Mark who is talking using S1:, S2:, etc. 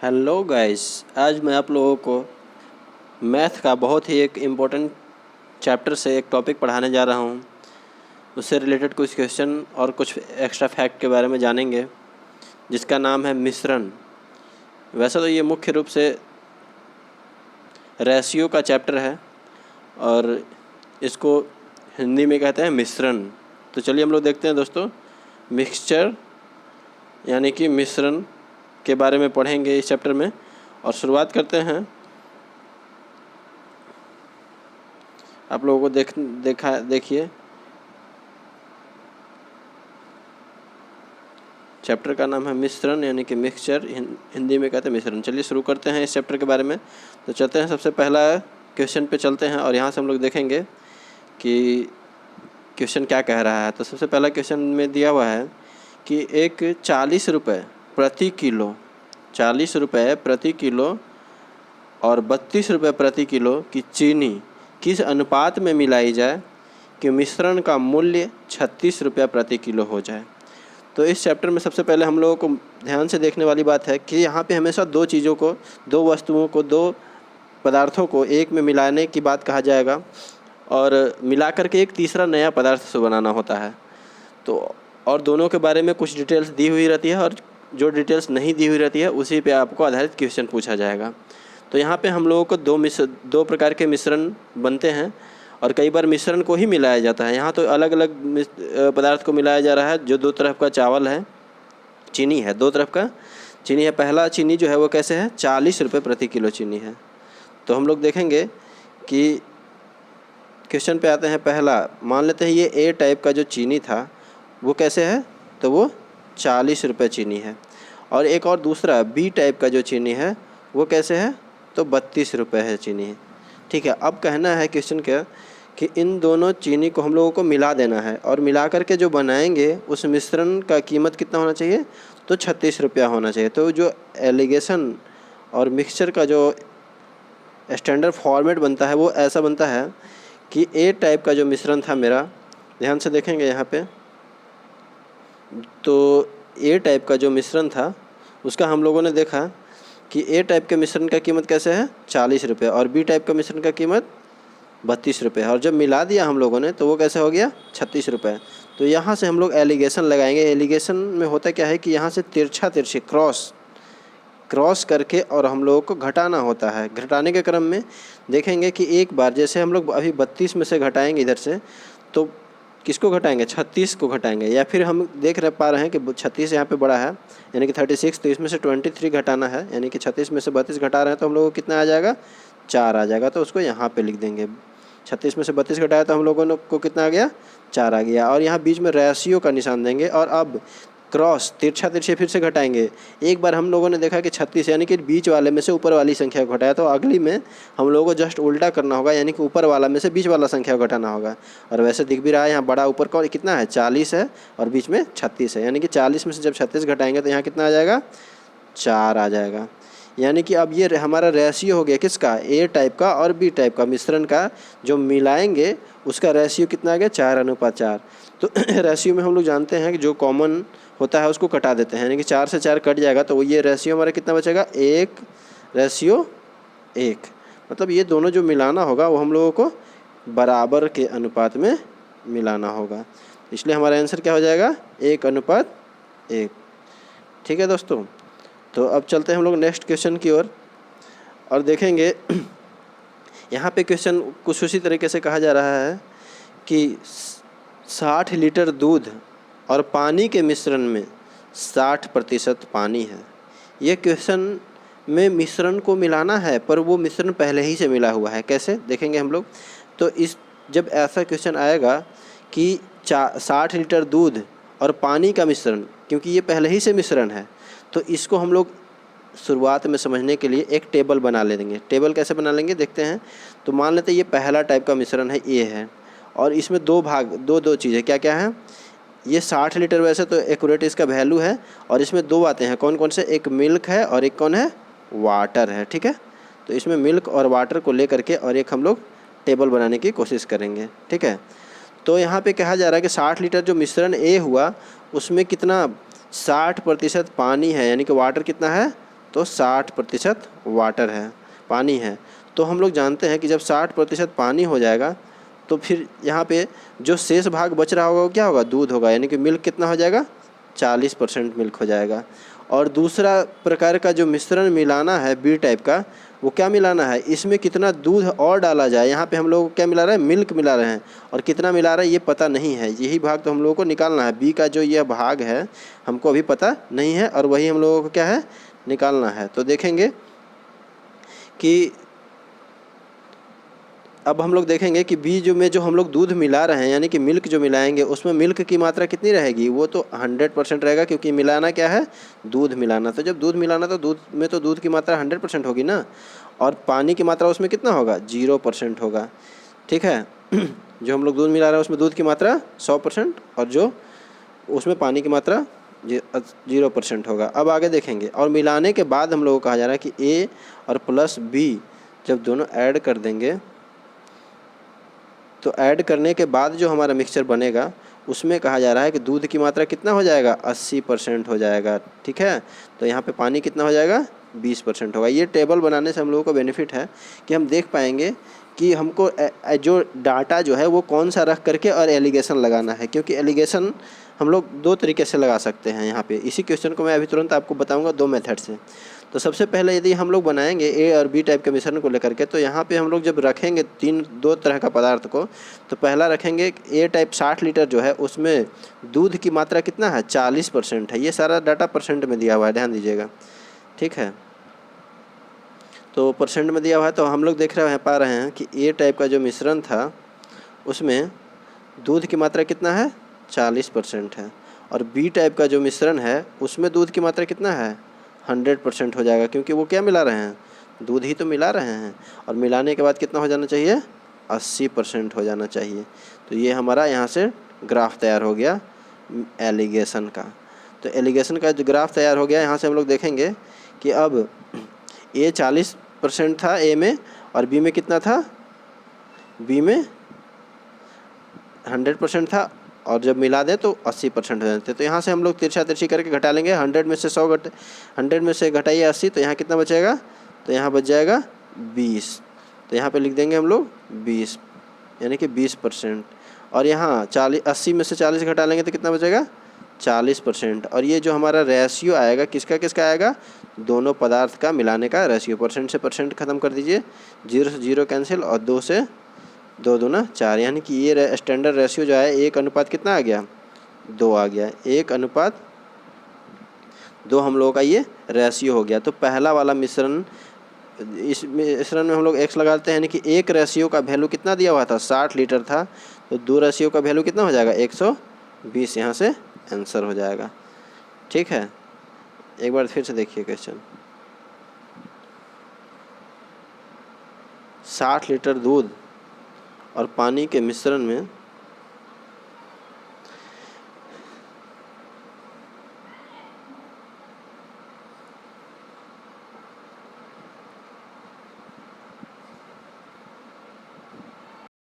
S1: Hello guys, आज मैं आप लोगों को मैथ का बहुत ही एक इम्पोर्टेंट चैप्टर से एक टॉपिक पढ़ाने जा रहा हूँ। उससे रिलेटेड कुछ क्वेश्चन और कुछ एक्स्ट्रा फैक्ट के बारे में जानेंगे, जिसका नाम है मिश्रण। वैसे तो ये मुख्य रूप से रेशियो का चैप्टर है और इसको हिंदी में कहते हैं मिश्रण। तो चलिए हम लोग देखते हैं दोस्तों, मिक्सचर यानी कि मिश्रण के बारे में पढ़ेंगे इस चैप्टर में। और शुरुआत करते हैं। आप लोगों को देखिए, चैप्टर का नाम है मिश्रण यानी कि मिक्सचर, हिंदी में कहते हैं मिश्रण। चलिए शुरू करते हैं इस चैप्टर के बारे में। तो चलते हैं, सबसे पहला क्वेश्चन पे चलते हैं और यहाँ से हम लोग देखेंगे कि क्वेश्चन क्या कह रहा है। तो सबसे पहला क्वेश्चन में दिया हुआ है कि एक 40 रुपये प्रति किलो, 40 रुपये प्रति किलो और 32 रुपये प्रति किलो की चीनी किस अनुपात में मिलाई जाए कि मिश्रण का मूल्य 36 रुपया प्रति किलो हो जाए। तो इस चैप्टर में सबसे पहले हम लोगों को ध्यान से देखने वाली बात है कि यहाँ पे हमेशा दो चीज़ों को, दो वस्तुओं को, दो पदार्थों को एक में मिलाने की बात कहा जाएगा और मिला करके एक तीसरा नया पदार्थ से बनाना होता है। तो और दोनों के बारे में कुछ डिटेल्स दी हुई रहती है और जो डिटेल्स नहीं दी हुई रहती है उसी पे आपको आधारित क्वेश्चन पूछा जाएगा। तो यहाँ पे हम लोगों को दो प्रकार के मिश्रण बनते हैं और कई बार मिश्रण को ही मिलाया जाता है। यहाँ तो अलग अलग पदार्थ को मिलाया जा रहा है। जो दो तरफ का चावल है, चीनी है, दो तरफ का चीनी है। पहला चीनी जो है वो कैसे है, 40 रुपये प्रति किलो चीनी है। तो हम लोग देखेंगे कि क्वेश्चन पे आते हैं। पहला मान लेते हैं ये ए टाइप का जो चीनी था वो कैसे है, तो वो 40 रुपये चीनी है। और एक और दूसरा बी टाइप का जो चीनी है वो कैसे है, तो 32 रुपये है चीनी है। ठीक है, अब कहना है क्वेश्चन क्या कि इन दोनों चीनी को हम लोगों को मिला देना है और मिला करके जो बनाएंगे उस मिश्रण का कीमत कितना होना चाहिए, तो 36 रुपया होना चाहिए। तो जो एलिगेशन और मिक्सचर का जो स्टैंडर्ड फॉर्मेट बनता है वो ऐसा बनता है कि ए टाइप का जो मिश्रण था मेरा, ध्यान से देखेंगे यहाँ पे, तो ए टाइप का जो मिश्रण था उसका हम लोगों ने देखा कि ए टाइप के मिश्रण का कीमत कैसे है, 40 रुपये, और बी टाइप का मिश्रण का कीमत 32 रुपये। और जब मिला दिया हम लोगों ने तो वो कैसे हो गया, 36 रुपये। तो यहाँ से हम लोग एलिगेशन लगाएंगे। एलिगेशन में होता क्या है कि यहाँ से तिरछा तिरछी क्रॉस करके और हम लोगों को घटाना होता है। घटाने के क्रम में देखेंगे कि एक बार जैसे हम लोग अभी 32 में से घटाएंगे इधर से, तो किसको घटाएंगे, 36 को घटाएंगे। या फिर हम पा रहे हैं कि 36 यहाँ पे बड़ा है यानी कि 36, तो इसमें से 23 घटाना है यानी कि 36 में से 32 घटा रहे हैं तो हम लोगों को कितना आ जाएगा, 4 आ जाएगा। तो उसको यहाँ पे लिख देंगे। 36 में से 32 घटाया तो हम लोगों को कितना आ गया, 4 आ गया। और यहाँ बीच में रेशियो का निशान देंगे और अब क्रॉस तिरछा तिरछे फिर से घटाएंगे। एक बार हम लोगों ने देखा कि 36 यानी कि बीच वाले में से ऊपर वाली संख्या को घटाया, तो अगली में हम लोगों को जस्ट उल्टा करना होगा यानी कि ऊपर वाला में से बीच वाला संख्या को घटाना होगा। और वैसे दिख भी रहा है यहाँ बड़ा ऊपर का कितना है, 40 है और बीच में 36 है, यानी कि 40 में से जब 36 घटाएंगे तो यहाँ कितना आ जाएगा, 4 आ जाएगा। यानी कि अब ये हमारा रेशियो हो गया किसका, ए टाइप का और बी टाइप का मिश्रण का जो मिलाएंगे उसका रेशियो कितना आ गया, 4:4। तो रेशियो में हम लोग जानते हैं कि जो कॉमन होता है उसको कटा देते हैं, यानी कि 4 से 4 कट जाएगा तो ये रेशियो हमारा कितना बचेगा, 1:1। मतलब ये दोनों जो मिलाना होगा वो हम लोगों को बराबर के अनुपात में मिलाना होगा। इसलिए हमारा आंसर क्या हो जाएगा, 1:1। ठीक है दोस्तों, तो अब चलते हैं हम लोग नेक्स्ट क्वेश्चन की ओर और देखेंगे। यहाँ पे क्वेश्चन कुछ उसी तरीके से कहा जा रहा है कि 60 लीटर दूध और पानी के मिश्रण में 60% पानी है। ये क्वेश्चन में मिश्रण को मिलाना है पर वो मिश्रण पहले ही से मिला हुआ है। कैसे देखेंगे हम लोग, तो इस जब ऐसा क्वेश्चन आएगा कि 60 लीटर दूध और पानी का मिश्रण, क्योंकि ये पहले ही से मिश्रण है, तो इसको हम लोग शुरुआत में समझने के लिए एक टेबल बना लेंगे। टेबल कैसे बना लेंगे देखते हैं। तो मान लेते हैं ये पहला टाइप का मिश्रण है, ये है, और इसमें दो भाग, दो चीज़ें क्या क्या हैं। ये 60 लीटर वैसे तो एक्यूरेट इसका वैल्यू है और इसमें दो बातें हैं, कौन कौन से, एक मिल्क है और एक कौन है, वाटर है। ठीक है, तो इसमें मिल्क और वाटर को ले करके और एक हम लोग टेबल बनाने की कोशिश करेंगे। ठीक है, तो यहाँ पे कहा जा रहा है कि 60 लीटर जो मिश्रण ए हुआ उसमें कितना, 60% पानी है, यानी कि वाटर कितना है, तो 60% वाटर है, पानी है। तो हम लोग जानते हैं कि जब 60% पानी हो जाएगा तो फिर यहाँ पे जो शेष भाग बच रहा होगा वो क्या होगा, दूध होगा। यानी कि मिल्क कितना हो जाएगा, 40% मिल्क हो जाएगा। और दूसरा प्रकार का जो मिश्रण मिलाना है बी टाइप का, वो क्या मिलाना है, इसमें कितना दूध और डाला जाए। यहाँ पे हम लोग क्या मिला रहे हैं, मिल्क मिला रहे हैं, और कितना मिला रहे हैं ये पता नहीं है। यही भाग तो हम लोगों को निकालना है। बी का जो यह भाग है हमको अभी पता नहीं है, और वही हम लोगों को क्या है, निकालना है। तो देखेंगे कि अब हम लोग देखेंगे कि बी जो में जो हम लोग दूध मिला रहे हैं, यानी कि मिल्क जो मिलाएंगे, उसमें मिल्क की मात्रा कितनी रहेगी, वो तो 100% रहेगा, क्योंकि मिलाना क्या है, दूध मिलाना। तो जब दूध मिलाना तो दूध में तो दूध की मात्रा 100% होगी ना, और पानी की मात्रा उसमें कितना होगा, 0% होगा। ठीक है। जो हम लोग दूध मिला रहे हैं उसमें दूध की मात्रा 100%, और जो उसमें पानी की मात्रा 0% होगा। अब आगे देखेंगे, और मिलाने के बाद हम लोगों को कहा जा रहा है कि ए और प्लस बी जब दोनों ऐड कर देंगे, तो ऐड करने के बाद जो हमारा मिक्सचर बनेगा उसमें कहा जा रहा है कि दूध की मात्रा कितना हो जाएगा, 80% हो जाएगा। ठीक है। तो यहाँ पे पानी कितना हो जाएगा, 20% होगा। ये टेबल बनाने से हम लोगों को बेनिफिट है कि हम देख पाएंगे कि हमको जो डाटा जो है वो कौन सा रख करके और एलिगेशन लगाना है, क्योंकि एलिगेशन हम लोग दो तरीके से लगा सकते हैं। यहाँ पे इसी क्वेश्चन को मैं अभी तुरंत आपको बताऊंगा दो मेथड से। तो सबसे पहले यदि हम लोग बनाएंगे ए और बी टाइप के मिश्रण को लेकर के, तो यहाँ पे हम लोग जब रखेंगे दो तरह का पदार्थ को, तो पहला रखेंगे ए टाइप 60 लीटर जो है, उसमें दूध की मात्रा कितना है, 40% है। ये सारा डाटा परसेंट में दिया हुआ है, ध्यान दीजिएगा। ठीक है। तो परसेंट में दिया हुआ है, तो हम लोग देख रहे हैं, पा रहे हैं कि ए टाइप का जो मिश्रण था उसमें दूध की मात्रा कितना है, 40% है। और बी टाइप का जो मिश्रण है उसमें दूध की मात्रा कितना है, 100% हो जाएगा, क्योंकि वो क्या मिला रहे हैं, दूध ही तो मिला रहे हैं। और मिलाने के बाद कितना हो जाना चाहिए, 80% हो जाना चाहिए। तो ये हमारा यहाँ से ग्राफ तैयार हो गया एलिगेशन का। तो एलिगेशन का जो ग्राफ तैयार हो गया, यहाँ से हम लोग देखेंगे कि अब ए 40% था ए में, और बी में कितना था, बी में 100% था, और जब मिला दें तो 80% हो जाते। तो यहाँ से हम लोग तिरछा तिरछी करके घटा लेंगे। 100 में से 100 में से घटाइए 80, तो यहाँ कितना बचेगा, तो यहाँ बच जाएगा 20। तो यहाँ पे लिख देंगे हम लोग 20, यानी कि 20%। और यहाँ 80 में से 40 घटा लेंगे तो कितना बचेगा, 40%। और ये जो हमारा रेशियो आएगा किसका किसका आएगा, दोनों पदार्थ का मिलाने का रेशियो। परसेंट से परसेंट खत्म कर दीजिए, 0 से 0 कैंसिल, और 2 से 2 दूना 4, यानी कि ये स्टैंडर्ड रेशियो जो है 1 अनुपात कितना आ गया, 2 आ गया। 1 अनुपात 2 हम लोगों का ये रेशियो हो गया। तो पहला वाला मिश्रण, इस मिश्रण में हम लोग x लगाते हैं, यानी कि एक रेशियो का वैल्यू कितना दिया हुआ था, 60 लीटर था, तो 2 रेशियो का वैल्यू कितना हो जाएगा, 120। यहाँ से आंसर हो जाएगा। ठीक है। एक बार फिर से देखिए क्वेश्चन, 60 लीटर दूध और पानी के मिश्रण में